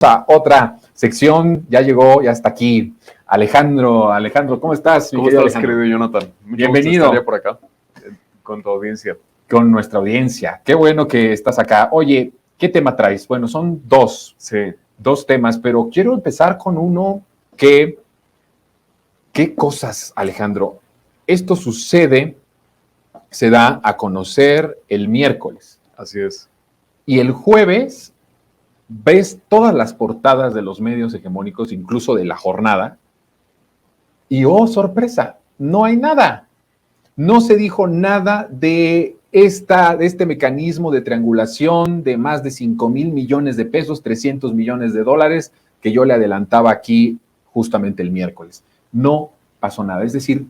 A otra sección, ya llegó, ya está aquí Alejandro. Alejandro, ¿cómo estás? ¿Cómo estás, querido Jonathan? Bienvenido. Estaría por acá con tu audiencia. Con nuestra audiencia. Qué bueno que estás acá. Oye, ¿qué tema traes? Bueno, son dos temas, pero quiero empezar con uno que... ¿Qué cosas, Alejandro? Esto sucede, se da a conocer el miércoles. Así es. Y el jueves ves todas las portadas de los medios hegemónicos, incluso de La Jornada, y ¡oh, sorpresa! No hay nada. No se dijo nada de este mecanismo de triangulación de más de 5,000 millones de pesos, 300 millones de dólares, que yo le adelantaba aquí justamente el miércoles. No pasó nada, es decir,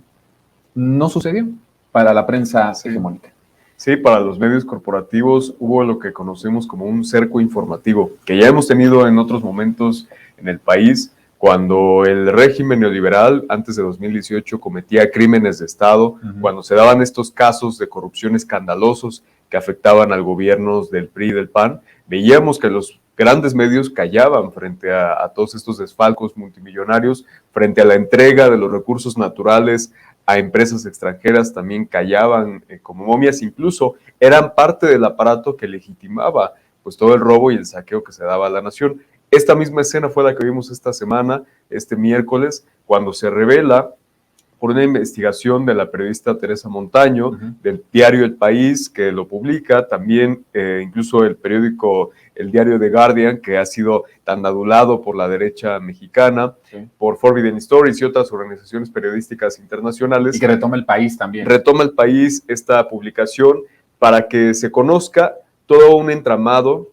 no sucedió para la prensa hegemónica. Sí, para los medios corporativos hubo lo que conocemos como un cerco informativo, que ya hemos tenido en otros momentos en el país, cuando el régimen neoliberal, antes de 2018, cometía crímenes de Estado, cuando se daban estos casos de corrupción escandalosos que afectaban al gobierno del PRI y del PAN, veíamos que los grandes medios callaban frente a todos estos desfalcos multimillonarios, frente a la entrega de los recursos naturales a empresas extranjeras, también callaban como momias, incluso eran parte del aparato que legitimaba pues todo el robo y el saqueo que se daba a la nación. Esta misma escena fue la que vimos esta semana, este miércoles, cuando se revela por una investigación de la periodista Teresa Montaño, del diario El País, que lo publica, también incluso el periódico, el diario The Guardian, que ha sido tan adulado por la derecha mexicana, por Forbidden Stories y otras organizaciones periodísticas internacionales. Y que retoma El País también. Retoma El País esta publicación para que se conozca todo un entramado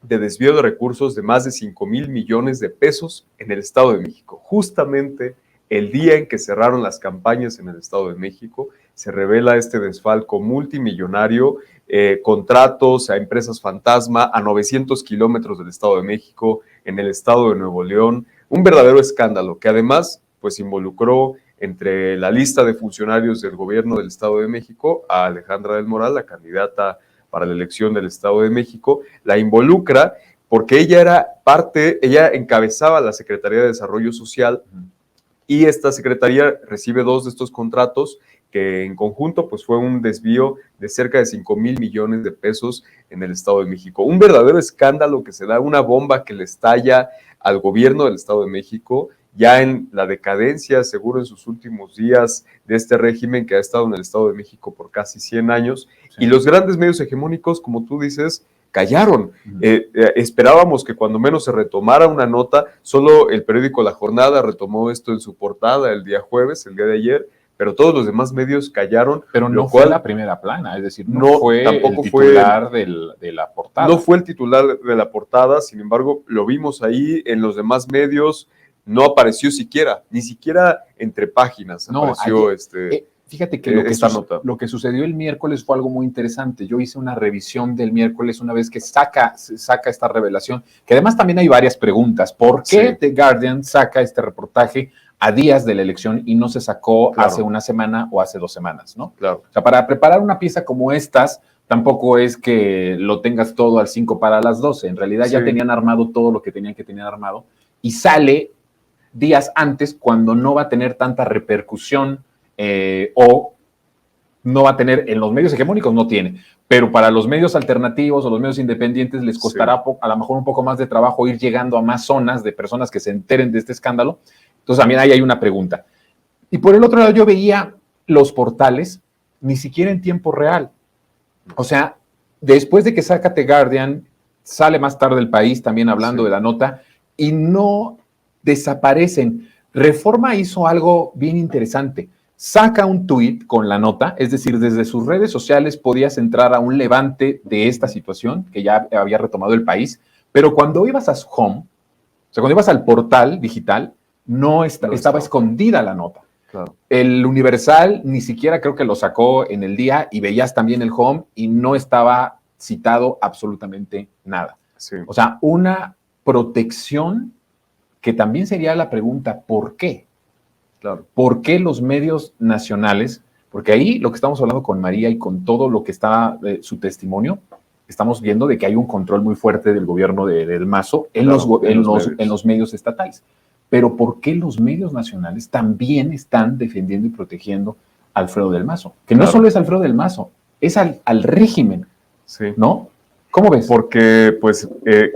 de desvío de recursos de más de 5,000 millones de pesos en el Estado de México. Justamente el día en que cerraron las campañas en el Estado de México, se revela este desfalco multimillonario, contratos a empresas fantasma a 900 kilómetros del Estado de México, en el Estado de Nuevo León, un verdadero escándalo que además pues involucró entre la lista de funcionarios del gobierno del Estado de México a Alejandra del Moral, la candidata para la elección del Estado de México, la involucra porque ella era parte, ella encabezaba la Secretaría de Desarrollo Social y esta secretaría recibe 2 de estos contratos que en conjunto pues fue un desvío de cerca de 5,000 millones de pesos en el Estado de México. Un verdadero escándalo que se da, una bomba que le estalla al gobierno del Estado de México, ya en la decadencia, seguro en sus últimos días de este régimen que ha estado en el Estado de México por casi 100 años. Sí. Y los grandes medios hegemónicos, como tú dices, callaron. Esperábamos que cuando menos se retomara una nota, solo el periódico La Jornada retomó esto en su portada el día jueves, el día de ayer, pero todos los demás medios callaron. Pero no fue la primera plana, es decir, no fue tampoco el titular de la portada. No fue el titular de la portada, sin embargo, lo vimos ahí en los demás medios, no apareció siquiera, ni siquiera entre páginas apareció ayer, fíjate que lo que sucedió el miércoles fue algo muy interesante. Yo hice una revisión del miércoles una vez que saca esta revelación, que además también hay varias preguntas. ¿Por qué The Guardian saca este reportaje a días de la elección y no se sacó hace una semana o hace 2 semanas, ¿no? Claro. O sea, para preparar una pieza como estas, tampoco es que lo tengas todo al 5 para las 12. En realidad ya tenían armado todo lo que tenían que tener armado y sale días antes cuando no va a tener tanta repercusión o no va a tener, en los medios hegemónicos no tiene, pero para los medios alternativos o los medios independientes les costará a lo mejor un poco más de trabajo ir llegando a más zonas de personas que se enteren de este escándalo. Entonces también ahí hay una pregunta. Y por el otro lado yo veía los portales ni siquiera en tiempo real. O sea, después de que saca The Guardian, sale más tarde El País también hablando de la nota y no desaparecen. Reforma hizo algo bien interesante. Saca un tuit con la nota, es decir, desde sus redes sociales podías entrar a un levante de esta situación que ya había retomado El País, pero cuando ibas a su home, o sea, cuando ibas al portal digital, estaba escondida la nota. Claro. El Universal ni siquiera creo que lo sacó en el día y veías también el home y no estaba citado absolutamente nada. Sí. O sea, una protección que también sería la pregunta, ¿por qué? Claro. ¿Por qué los medios nacionales? Porque ahí lo que estamos hablando con María y con todo lo que está su testimonio, estamos viendo de que hay un control muy fuerte del gobierno del Mazo en los medios estatales. Pero ¿por qué los medios nacionales también están defendiendo y protegiendo a Alfredo del Mazo? Que no solo es Alfredo del Mazo, es al régimen, ¿no? ¿Cómo ves? Porque, pues,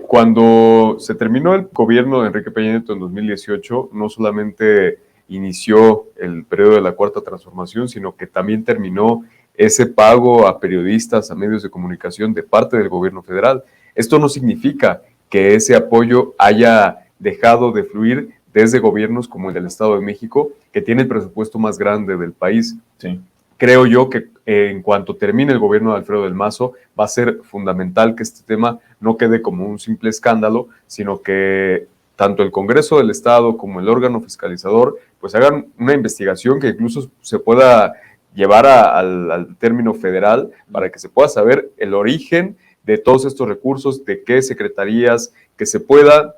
cuando se terminó el gobierno de Enrique Peña Nieto en 2018, no solamente inició el periodo de la Cuarta Transformación, sino que también terminó ese pago a periodistas, a medios de comunicación de parte del gobierno federal. Esto no significa que ese apoyo haya dejado de fluir desde gobiernos como el del Estado de México, que tiene el presupuesto más grande del país. Sí. Creo yo que en cuanto termine el gobierno de Alfredo del Mazo, va a ser fundamental que este tema no quede como un simple escándalo, sino que tanto el Congreso del Estado como el órgano fiscalizador pues hagan una investigación que incluso se pueda llevar al término federal para que se pueda saber el origen de todos estos recursos, de qué secretarías, que se pueda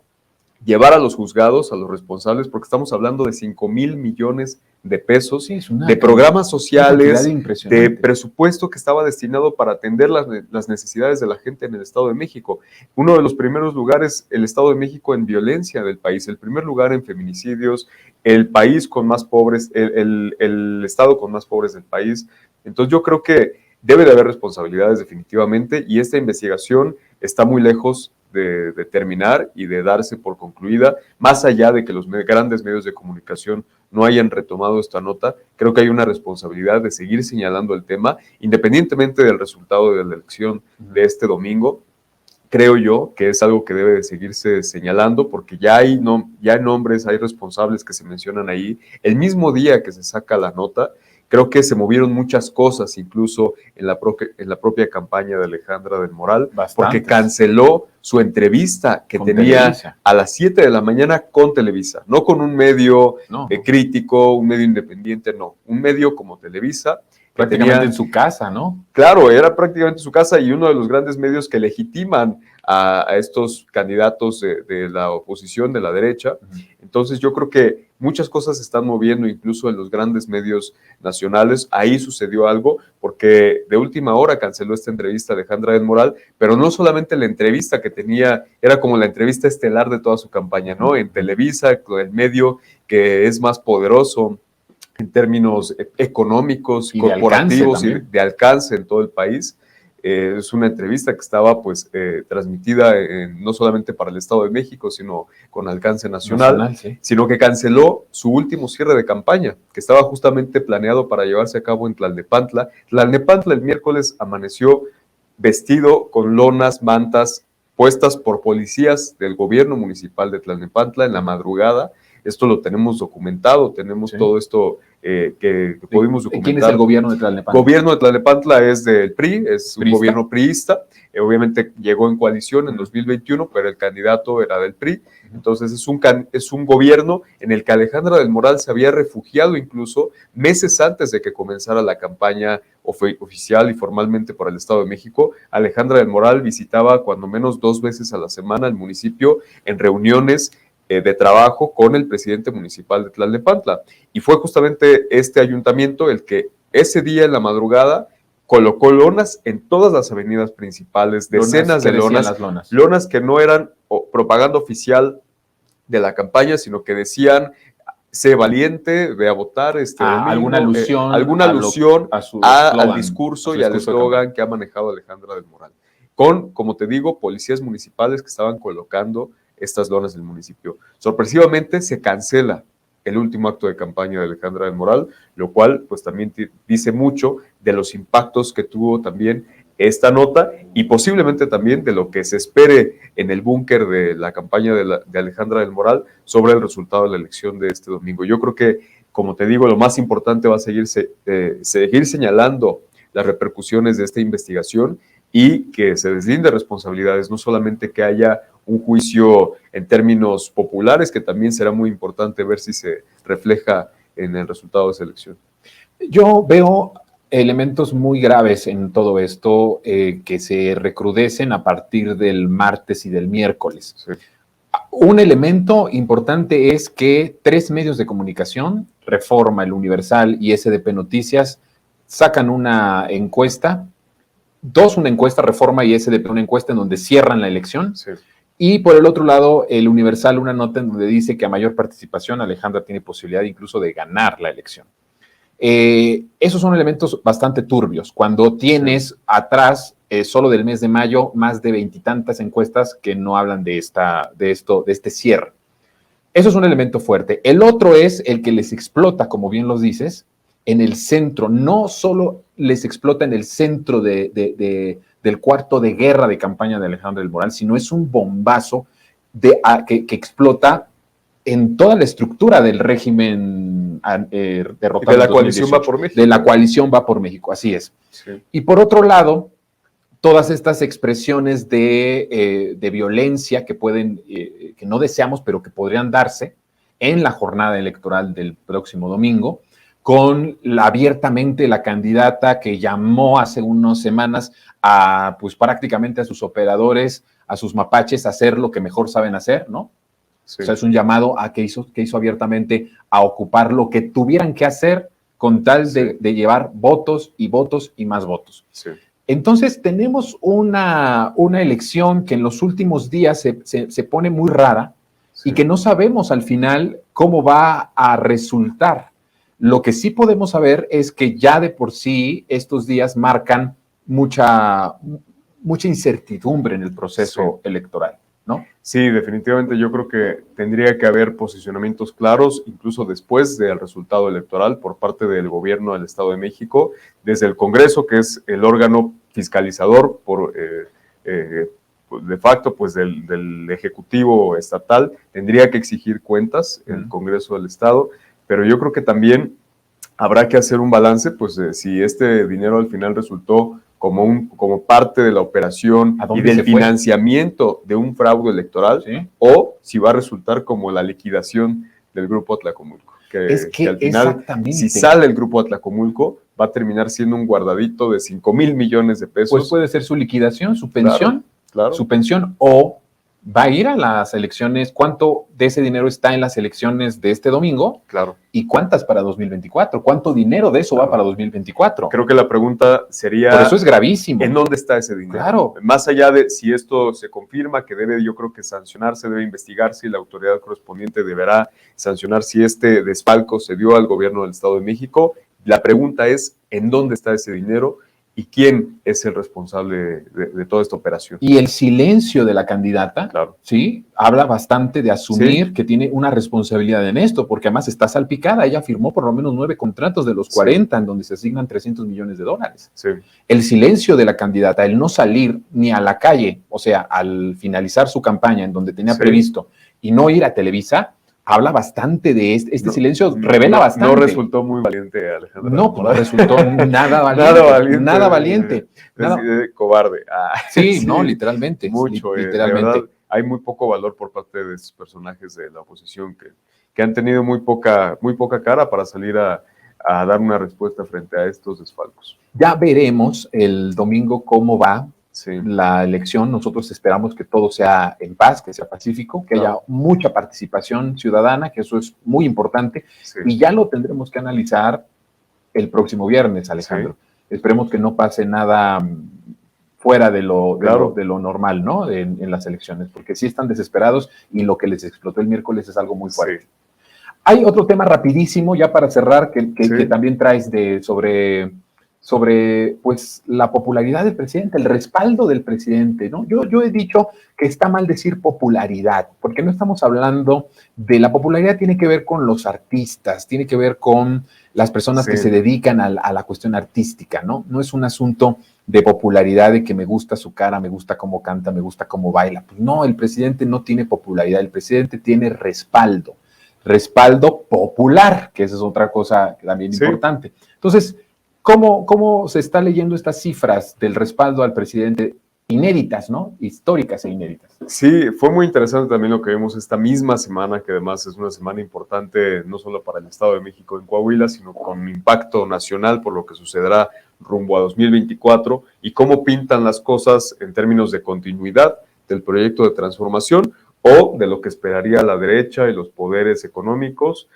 llevar a los juzgados, a los responsables, porque estamos hablando de 5,000 millones de pesos, de programas sociales, de presupuesto que estaba destinado para atender las necesidades de la gente en el Estado de México. Uno de los primeros lugares, el Estado de México en violencia del país, el primer lugar en feminicidios, el país con más pobres, el Estado con más pobres del país. Entonces yo creo que debe de haber responsabilidades definitivamente y esta investigación está muy lejos de terminar y de darse por concluida, más allá de que los grandes medios de comunicación no hayan retomado esta nota. Creo que hay una responsabilidad de seguir señalando el tema, independientemente del resultado de la elección de este domingo. Creo yo que es algo que debe de seguirse señalando porque ya hay nombres, hay responsables que se mencionan ahí. El mismo día que se saca la nota, creo que se movieron muchas cosas, incluso en la propia campaña de Alejandra del Moral, porque canceló su entrevista que tenía Televisa a las 7 de la mañana con Televisa, no con un medio crítico, un medio independiente, no, un medio como Televisa. Prácticamente en su casa, ¿no? Claro, era prácticamente su casa y uno de los grandes medios que legitiman a estos candidatos de la oposición, de la derecha. Entonces yo creo que muchas cosas se están moviendo, incluso en los grandes medios nacionales. Ahí sucedió algo, porque de última hora canceló esta entrevista de Alejandra del Moral, pero no solamente la entrevista que tenía, era como la entrevista estelar de toda su campaña, ¿no? En Televisa, el medio que es más poderoso en términos económicos, y corporativos y de alcance en todo el país. Es una entrevista que estaba pues transmitida no solamente para el Estado de México, sino con alcance nacional, sino que canceló su último cierre de campaña, que estaba justamente planeado para llevarse a cabo en Tlalnepantla. Tlalnepantla el miércoles amaneció vestido con lonas, mantas puestas por policías del gobierno municipal de Tlalnepantla en la madrugada. Esto lo tenemos documentado, tenemos todo esto que pudimos documentar. ¿Quién es el gobierno de Tlalnepantla? El gobierno de Tlalnepantla es del PRI, es un gobierno priista. Obviamente llegó en coalición en 2021, pero el candidato era del PRI. Entonces es un gobierno en el que Alejandra del Moral se había refugiado incluso meses antes de que comenzara la campaña oficial y formalmente por el Estado de México. Alejandra del Moral visitaba cuando menos 2 veces a la semana el municipio en reuniones de trabajo con el presidente municipal de Tlalnepantla. Y fue justamente este ayuntamiento el que ese día en la madrugada colocó lonas en todas las avenidas principales, decenas de lonas que no eran propaganda oficial de la campaña, sino que decían: sé valiente, ve a votar, alguna alusión al discurso y al eslogan que ha manejado Alejandra del Moral. Con, como te digo, policías municipales que estaban colocando estas lonas del municipio. Sorpresivamente se cancela el último acto de campaña de Alejandra del Moral, lo cual pues también dice mucho de los impactos que tuvo también esta nota y posiblemente también de lo que se espere en el búnker de la campaña de Alejandra del Moral sobre el resultado de la elección de este domingo. Yo creo que, como te digo, lo más importante va a seguir señalando las repercusiones de esta investigación y que se deslinde responsabilidades, no solamente que haya un juicio en términos populares, que también será muy importante ver si se refleja en el resultado de esa elección. Yo veo elementos muy graves en todo esto que se recrudecen a partir del martes y del miércoles. Sí. Un elemento importante es que 3 medios de comunicación, Reforma, El Universal y SDP Noticias, sacan una encuesta Dos, una encuesta Reforma y SDP, una encuesta en donde cierran la elección. Sí. Y por el otro lado, el Universal, una nota en donde dice que a mayor participación Alejandra tiene posibilidad incluso de ganar la elección. Esos son elementos bastante turbios. Cuando tienes atrás, solo del mes de mayo, más de 20 y tantas encuestas que no hablan de este cierre. Eso es un elemento fuerte. El otro es el que les explota, como bien los dices, en el centro. No solo les explota en el centro del cuarto de guerra de campaña de Alejandra del Moral, sino es un bombazo que explota en toda la estructura del régimen derrotado. De la coalición Va por México. De la coalición Va por México, así es. Sí. Y por otro lado, todas estas expresiones de violencia que que no deseamos, pero que podrían darse en la jornada electoral del próximo domingo, con abiertamente la candidata que llamó hace unas semanas pues prácticamente a sus operadores, a sus mapaches, a hacer lo que mejor saben hacer, ¿no? Sí. O sea, es un llamado a que hizo abiertamente a ocupar lo que tuvieran que hacer con tal de llevar votos y más votos. Sí. Entonces tenemos una elección que en los últimos días se pone muy rara y que no sabemos al final cómo va a resultar. Lo que sí podemos saber es que ya de por sí estos días marcan mucha incertidumbre en el proceso electoral, ¿no? Sí, definitivamente yo creo que tendría que haber posicionamientos claros, incluso después del resultado electoral por parte del gobierno del Estado de México, desde el Congreso, que es el órgano fiscalizador de facto pues del Ejecutivo Estatal, tendría que exigir cuentas el Congreso del Estado, pero yo creo que también habrá que hacer un balance, pues si este dinero al final resultó como parte de la operación y del financiamiento de un fraude electoral, o si va a resultar como la liquidación del Grupo Atlacomulco. Que al final, si sale el Grupo Atlacomulco, va a terminar siendo un guardadito de 5,000 millones de pesos. Pues puede ser su liquidación, su pensión, claro. Su pensión, o va a ir a las elecciones. ¿Cuánto de ese dinero está en las elecciones de este domingo? Claro. ¿Y cuántas para 2024? ¿Cuánto dinero de eso va para 2024? Creo que la pregunta sería... Por eso es gravísimo. ¿En dónde está ese dinero? Claro. Más allá de si esto se confirma, que debe, yo creo que sancionarse, debe investigarse y la autoridad correspondiente deberá sancionar si este desfalco se dio al gobierno del Estado de México. La pregunta es, ¿en dónde está ese dinero? ¿Y quién es el responsable de toda esta operación? Y el silencio de la candidata, claro, ¿sí? Habla bastante de asumir que tiene una responsabilidad en esto, porque además está salpicada. Ella firmó por lo menos 9 contratos de los 40 en donde se asignan $300 millones. Sí. El silencio de la candidata, el no salir ni a la calle, o sea, al finalizar su campaña en donde tenía previsto y no ir a Televisa, habla bastante de este silencio, revela bastante. No resultó muy valiente, Alejandra. No, pues no resultó nada valiente. Nada valiente. Cobarde. Sí, no, literalmente. Mucho, literalmente. De verdad, hay muy poco valor por parte de esos personajes de la oposición que han tenido muy poca cara para salir a dar una respuesta frente a estos desfalcos. Ya veremos el domingo cómo va la elección. Nosotros esperamos que todo sea en paz, que sea pacífico, que haya mucha participación ciudadana, que eso es muy importante, y ya lo tendremos que analizar el próximo viernes, Alejandro. Esperemos que no pase nada fuera de lo normal, ¿no? En las elecciones, porque sí están desesperados y lo que les explotó el miércoles es algo muy fuerte. Hay otro tema rapidísimo, ya para cerrar, que también traes sobre pues la popularidad del presidente, el respaldo del presidente, ¿no? Yo he dicho que está mal decir popularidad, porque no estamos hablando de la popularidad, tiene que ver con los artistas, tiene que ver con las personas que se dedican a la cuestión artística, ¿no? No es un asunto de popularidad, de que me gusta su cara, me gusta cómo canta, me gusta cómo baila. Pues no, el presidente no tiene popularidad, el presidente tiene respaldo popular, que esa es otra cosa también importante. Entonces, ¿Cómo se está leyendo estas cifras del respaldo al presidente? Inéditas, ¿no? Históricas e inéditas. Sí, fue muy interesante también lo que vimos esta misma semana, que además es una semana importante no solo para el Estado de México en Coahuila, sino con impacto nacional por lo que sucederá rumbo a 2024 y cómo pintan las cosas en términos de continuidad del proyecto de transformación o de lo que esperaría la derecha y los poderes económicos,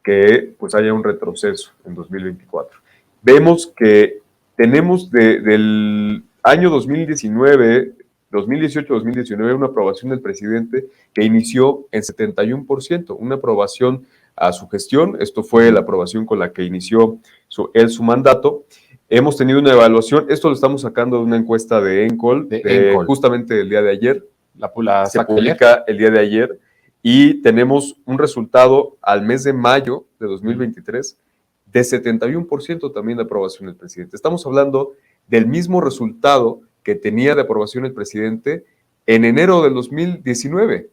que pues haya un retroceso en 2024. Vemos que tenemos del año 2018-2019, una aprobación del presidente que inició en 71%, una aprobación a su gestión. Esto fue la aprobación con la que inició su mandato. Hemos tenido una evaluación, esto lo estamos sacando de una encuesta de Encol, justamente el día de ayer. Se publica el día de ayer y tenemos un resultado al mes de mayo de 2023 de 71% también de aprobación del presidente. Estamos hablando del mismo resultado que tenía de aprobación el presidente en enero del 2019.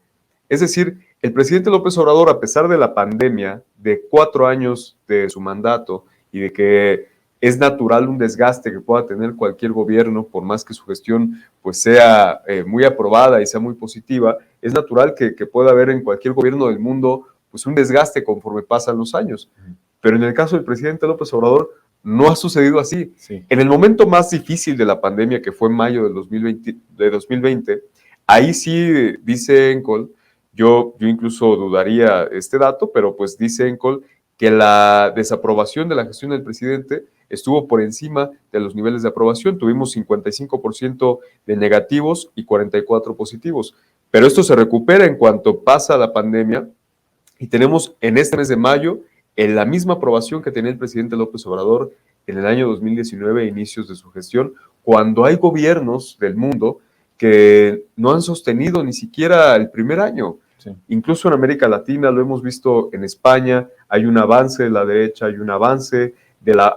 Es decir, el presidente López Obrador, a pesar de la pandemia, de 4 años de su mandato y de que es natural un desgaste que pueda tener cualquier gobierno, por más que su gestión pues sea muy aprobada y sea muy positiva, es natural que pueda haber en cualquier gobierno del mundo pues un desgaste conforme pasan los años. Pero en el caso del presidente López Obrador no ha sucedido así. Sí. En el momento más difícil de la pandemia, que fue en mayo del 2020, ahí sí dice Encol, yo incluso dudaría este dato, pero pues dice Encol que la desaprobación de la gestión del presidente estuvo por encima de los niveles de aprobación. Tuvimos 55% de negativos y 44 positivos. Pero esto se recupera en cuanto pasa la pandemia y tenemos en este mes de mayo en la misma aprobación que tenía el presidente López Obrador en el año 2019, inicios de su gestión, cuando hay gobiernos del mundo que no han sostenido ni siquiera el primer año. Sí. Incluso en América Latina, lo hemos visto en España, hay un avance de la derecha, hay un avance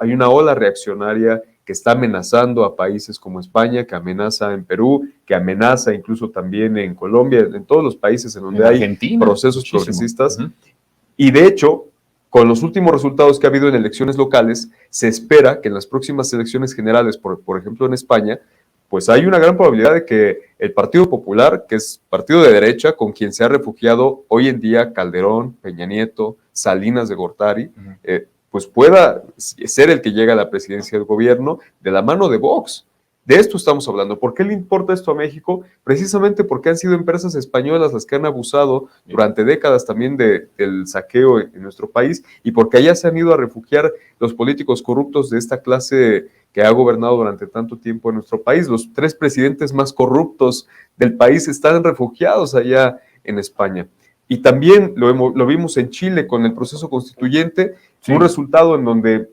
hay una ola reaccionaria que está amenazando a países como España, que amenaza en Perú, que amenaza incluso también en Colombia, en todos los países en donde hay procesos progresistas. Y de hecho, con los últimos resultados que ha habido en elecciones locales, se espera que en las próximas elecciones generales, por ejemplo en España, pues hay una gran probabilidad de que el Partido Popular, que es partido de derecha, con quien se ha refugiado hoy en día Calderón, Peña Nieto, Salinas de Gortari, pues pueda ser el que llegue a la presidencia del gobierno de la mano de Vox. De esto estamos hablando. ¿Por qué le importa esto a México? Precisamente porque han sido empresas españolas las que han abusado durante décadas también del saqueo en nuestro país y porque allá se han ido a refugiar los políticos corruptos de esta clase que ha gobernado durante tanto tiempo en nuestro país. Los 3 presidentes más corruptos del país están refugiados allá en España. Y también lo vimos en Chile con el proceso constituyente, un resultado en donde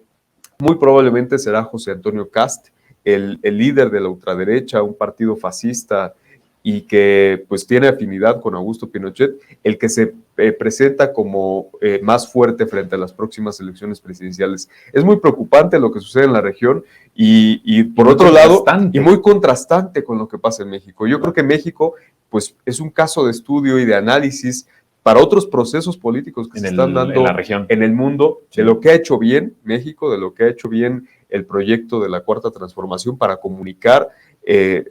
muy probablemente será José Antonio Kast, el líder de la ultraderecha, un partido fascista y que pues tiene afinidad con Augusto Pinochet, el que se presenta como más fuerte frente a las próximas elecciones presidenciales. Es muy preocupante lo que sucede en la región y por otro lado, y muy contrastante con lo que pasa en México. Yo creo que México pues es un caso de estudio y de análisis para otros procesos políticos que se están dando en la región, en el mundo, de lo que ha hecho bien México, de lo que ha hecho bien el proyecto de la Cuarta Transformación para comunicar,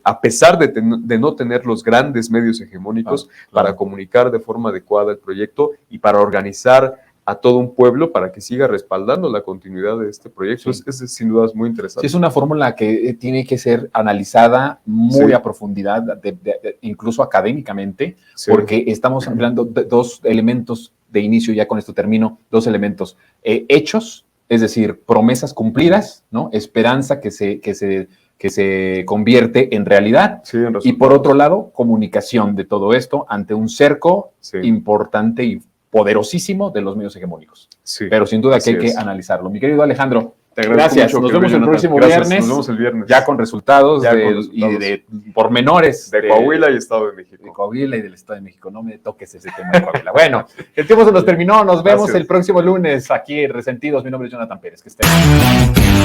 a pesar de no tener los grandes medios hegemónicos, para comunicar de forma adecuada el proyecto y para organizar a todo un pueblo para que siga respaldando la continuidad de este proyecto. Sí. Es sin duda muy interesante. Sí, es una fórmula que tiene que ser analizada muy a profundidad, incluso académicamente, porque estamos hablando de 2 elementos de inicio, ya con esto termino, 2 elementos. Hechos, es decir, promesas cumplidas, ¿no? Esperanza que se convierte en realidad. Sí, y por otro lado, comunicación de todo esto ante un cerco importante y poderosísimo de los medios hegemónicos. Sí, pero sin duda que hay que analizarlo. Mi querido Alejandro, gracias. Nos vemos el próximo viernes. Nos vemos el viernes. Ya con resultados, y de pormenores. De Coahuila y Estado de México. De Coahuila y del Estado de México. No me toques ese tema de Coahuila. Bueno, el tiempo se nos terminó. Nos vemos el próximo lunes aquí en Resentidos. Mi nombre es Jonathan Pérez. Que estén bien.